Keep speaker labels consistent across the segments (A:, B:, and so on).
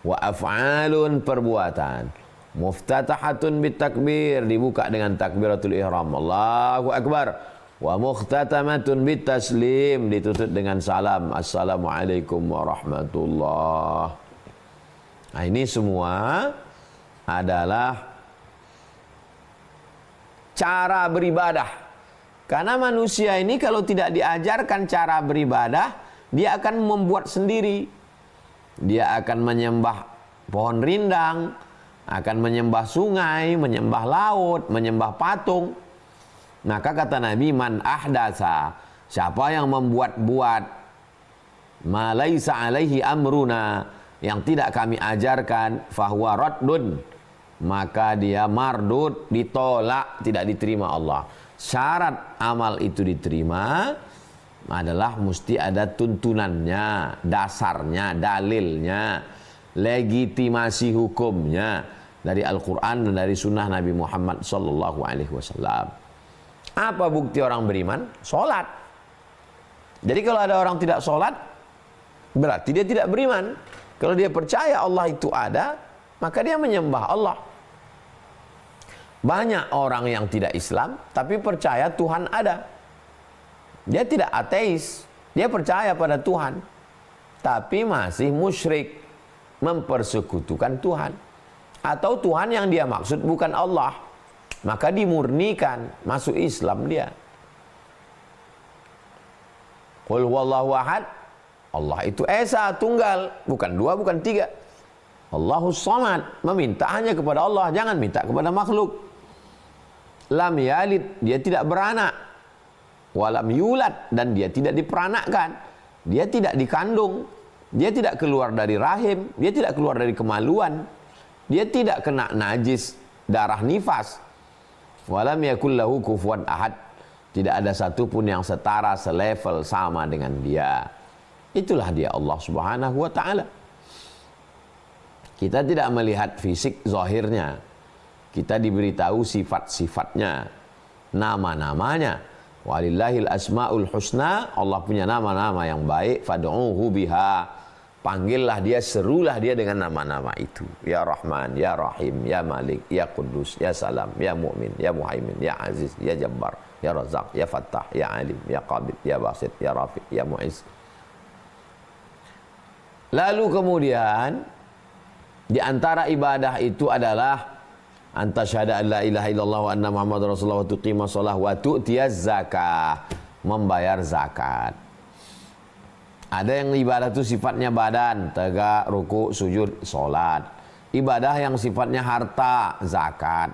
A: Wa af'alun, perbuatan. Muftatahatun bitakbir, dibuka dengan takbiratul ihram, Allahu akbar. Wa mukhtatamatun bitaslim, ditutup dengan salam, assalamualaikum warahmatullah. Nah, ini semua adalah cara beribadah. Karena manusia ini kalau tidak diajarkan cara beribadah, dia akan membuat sendiri. Dia akan menyembah pohon rindang, akan menyembah sungai, menyembah laut, menyembah patung. Maka kata Nabi, man ahdasa, siapa yang membuat-buat ma laisa alaihi amruna, yang tidak kami ajarkan, fahuwa raddun, maka dia mardud, ditolak, tidak diterima Allah. Syarat amal itu diterima adalah mesti ada tuntunannya, dasarnya, dalilnya, legitimasi hukumnya dari Al-Quran dan dari sunnah Nabi Muhammad SAW. Apa bukti orang beriman? Sholat. Jadi kalau ada orang tidak sholat, berarti dia tidak beriman. Kalau dia percaya Allah itu ada, maka dia menyembah Allah. Banyak orang yang tidak Islam, tapi percaya Tuhan ada. Dia tidak ateis, dia percaya pada Tuhan, tapi masih musyrik, mempersekutukan Tuhan. Atau Tuhan yang dia maksud bukan Allah, maka dimurnikan, masuk Islam dia. Qul huwallahu ahad, Allah itu esa, tunggal, bukan dua, bukan tiga. Allahus samad, meminta hanya kepada Allah, jangan minta kepada makhluk. Lam yalid, dia tidak beranak. Walam yulad, dan dia tidak diperanakkan. Dia tidak dikandung. Dia tidak keluar dari rahim. Dia tidak keluar dari kemaluan. Dia tidak kena najis darah nifas. Walam yakul lahu kufuwan ahad. Tidak ada satupun yang setara, selevel, sama dengan dia. Itulah dia Allah Subhanahu wa ta'ala. Kita tidak melihat fisik zahirnya. Kita diberitahu sifat-sifatnya, nama-namanya. Walillahil asmaul husna, Allah punya nama-nama yang baik. Fad'uhu biha, panggillah dia, serulah dia dengan nama-nama itu. Ya Rahman, Ya Rahim, Ya Malik, Ya Qudus, Ya Salam, Ya Mu'min, Ya Muhaimin, Ya Aziz, Ya Jabbar, Ya Razak, Ya Fattah, Ya Alim, Ya Qabid, Ya Basit, Ya Rafiq, Ya Mu'iz. Lalu kemudian di antara ibadah itu adalah anta syahada an la ilaha illallah wa anna muhammadar rasulullah wa tuqima shalah wa tu'tiyaz zakah, membayar zakat. Ada yang ibadah itu sifatnya badan, tegak, ruku, sujud, salat. Ibadah yang sifatnya harta, zakat,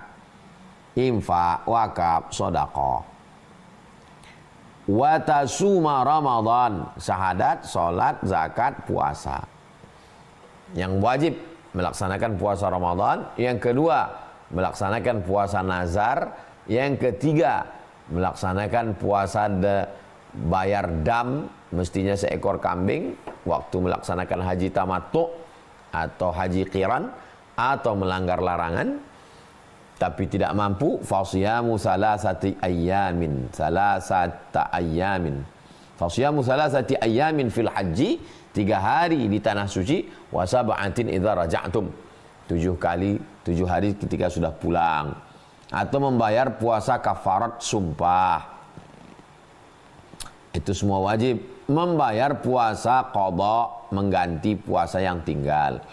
A: infak, wakaf, sedekah. Wa tasuma ramadan, syahadat, salat, zakat, puasa. Yang wajib melaksanakan puasa Ramadan. Yang kedua, melaksanakan puasa nazar. Yang ketiga, melaksanakan puasa bayar dam, mestinya seekor kambing waktu melaksanakan haji tamattu atau haji qiran, atau melanggar larangan tapi tidak mampu, fasyamu salasati ayyamin, salasata ayyamin. Fasyamu salasati ayyamin fil haji, 3 hari di tanah suci, wa sab'atin idza raja'tum, 7 hari ketika sudah pulang. Atau membayar puasa kafarat sumpah. Itu semua wajib. Membayar puasa qadha, mengganti puasa yang tinggal.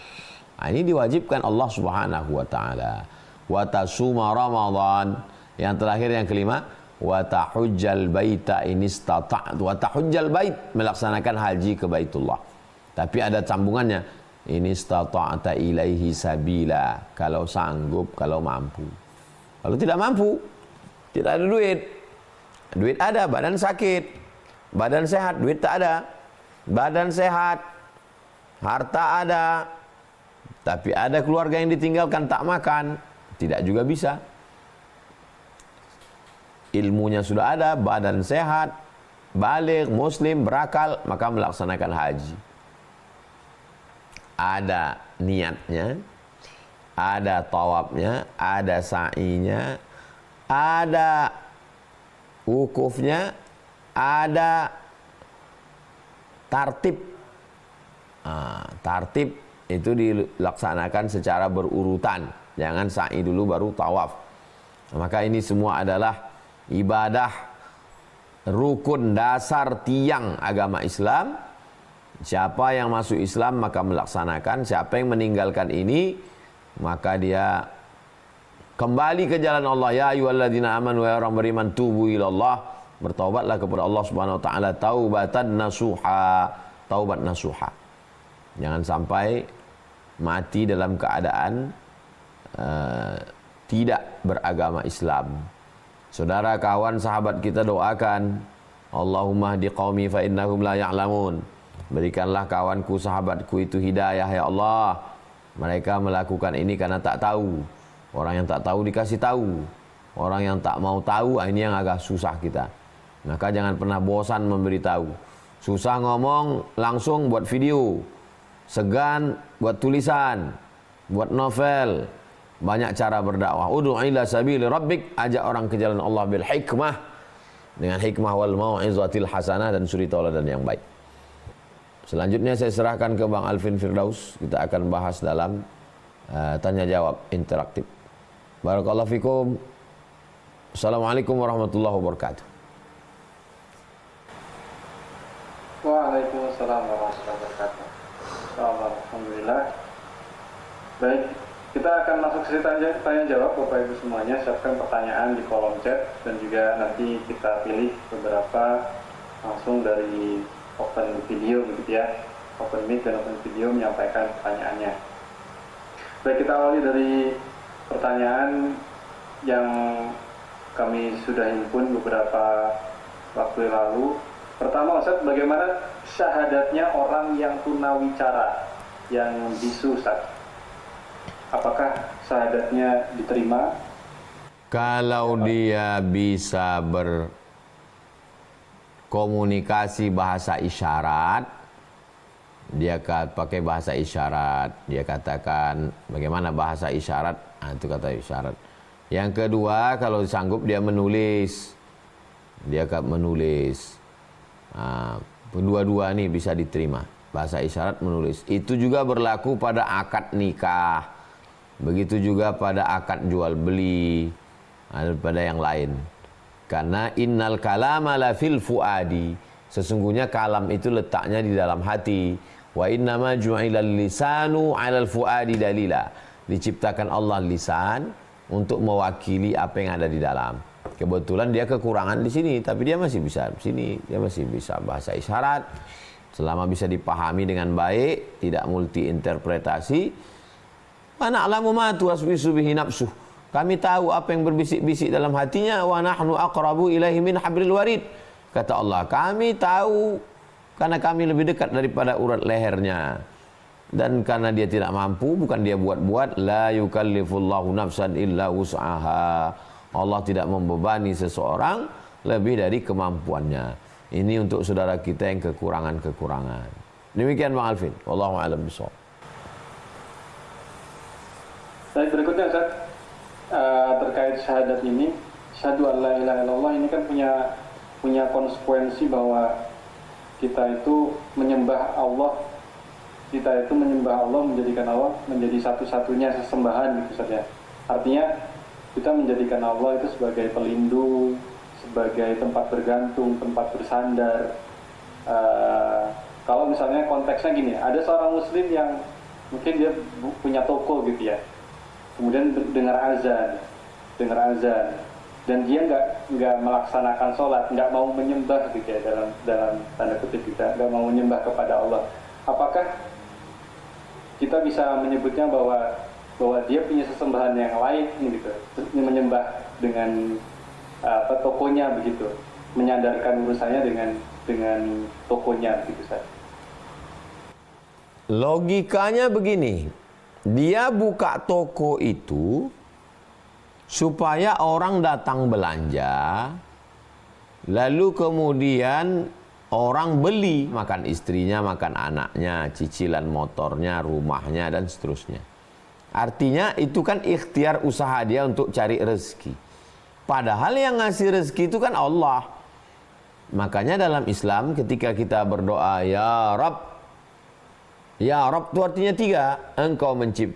A: Nah, ini diwajibkan Allah Subhanahu wa taala. Wa tasuma Ramadan. Yang terakhir, yang kelima, wa tahujjal baita in istata'tu. Wa tahujjal bait, melaksanakan haji ke Baitullah. Tapi ada sambungannya, in istata'ta ilaihi sabila, kalau sanggup, kalau mampu. Kalau tidak mampu, tidak ada duit. Duit ada, badan sakit. Badan sehat, duit tak ada. Badan sehat, harta ada, tapi ada keluarga yang ditinggalkan, tak makan, tidak juga bisa. Ilmunya sudah ada, badan sehat, baligh, muslim, berakal, maka melaksanakan haji. Ada niatnya, ada tawafnya, ada sa'inya, ada wukufnya, ada tartib. Tartib itu dilaksanakan secara berurutan. Jangan sa'i dulu baru tawaf. Maka ini semua adalah ibadah rukun dasar tiang agama Islam. Siapa yang masuk Islam maka melaksanakan, siapa yang meninggalkan ini maka dia kembali ke jalan Allah. Ya ayyuhalladzina amanu, wa orang beriman, tubu ilallah, bertaubatlah kepada Allah Subhanahu wa taala taubatan nasuha, taubat nasuha. Jangan sampai mati dalam keadaan tidak beragama Islam. Saudara, kawan, sahabat kita doakan, Allahumma hdi qaumi fa innahum la ya'lamun. Berikanlah kawanku, sahabatku itu hidayah ya Allah. Mereka melakukan ini karena tak tahu. Orang yang tak tahu dikasih tahu. Orang yang tak mau tahu, ini yang agak susah kita. Maka jangan pernah bosan memberitahu. Susah ngomong, langsung buat video. Segan buat tulisan, buat novel. Banyak cara berdakwah. Ud'u ila sabili rabbik, ajak orang ke jalan Allah bil hikmah, dengan hikmah wal mau'izatil hasanah, dan suri tauladan yang baik. Selanjutnya saya serahkan ke Bang Alvin Firdaus. Kita akan bahas dalam tanya jawab interaktif. Barakallahu fikum. Assalamualaikum warahmatullahi wabarakatuh.
B: Waalaikumsalam warahmatullahi wabarakatuh. Alhamdulillah. Baik, kita akan masuk ke tanya jawab Bapak Ibu semuanya. Siapkan pertanyaan di kolom chat, dan juga nanti kita pilih beberapa langsung dari open video begitu ya. Open mic dan open video menyampaikan pertanyaannya. Baik, kita awali dari pertanyaan yang kami sudah himpun beberapa waktu lalu. Pertama, Ustaz, bagaimana syahadatnya orang yang tunawicara, yang bisu, Ustaz? Apakah syahadatnya diterima?
A: Kalau dia bisa berkomunikasi bahasa isyarat, dia pakai bahasa isyarat, dia katakan bagaimana bahasa isyarat, itu kata isyarat. Yang kedua, kalau sanggup dia menulis, dia menulis. Kedua-dua ini bisa diterima, bahasa isyarat, menulis. Itu juga berlaku pada akad nikah, begitu juga pada akad jual beli, pada yang lain. Karena innal kalama la fil fuadi, sesungguhnya kalam itu letaknya di dalam hati. Wa innama ju'ilal lisanu 'alal fuadi dalila, diciptakan Allah lisan untuk mewakili apa yang ada di dalam. Kebetulan dia kekurangan di sini, tapi dia masih bisa di sini, dia masih bisa bahasa isyarat. Selama bisa dipahami dengan baik, tidak multi interpretasi. Wa na'lamu ma tuwaswisu bihi nafsuh. Kami tahu apa yang berbisik-bisik dalam hatinya. Wa nahnu aqrabu ilaihi min hablil warid. Kata Allah, kami tahu karena kami lebih dekat daripada urat lehernya. Dan karena dia tidak mampu, bukan dia buat-buat, la yukallifullahu nafsan illa wus'aha. Allah tidak membebani seseorang lebih dari kemampuannya. Ini untuk saudara kita yang kekurangan-kekurangan. Demikian Bang Alvin. Wallahu a'lam bishawab.
B: Baik, berikutnya Ustaz, terkait syahadat ini, syahadu an la ilaha illallah ini kan punya konsekuensi bahwa kita itu menyembah Allah, menjadikan Allah menjadi satu-satunya sesembahan gitu saja. Artinya kita menjadikan Allah itu sebagai pelindung, sebagai tempat bergantung, tempat bersandar. Kalau misalnya konteksnya gini, ada seorang muslim yang mungkin dia punya toko gitu ya, kemudian dengar azan, dan dia nggak melaksanakan sholat, nggak mau menyembah gitu ya, dalam tanda kutip, kita nggak mau menyembah kepada Allah. Apakah kita bisa menyebutnya bahwa dia punya sesembahan yang lain gitu, menyembah dengan tokonya begitu, menyandarkan urusannya dengan tokonya begitu, Ustaz?
A: Logikanya begini, dia buka toko itu supaya orang datang belanja, lalu kemudian orang beli, makan istrinya, makan anaknya, cicilan motornya, rumahnya, dan seterusnya. Artinya itu kan ikhtiar usaha dia untuk cari rezeki. Padahal yang ngasih rezeki itu kan Allah. Makanya dalam Islam ketika kita berdoa, Ya Rabb, Ya Rabb itu artinya tiga. Engkau mencipta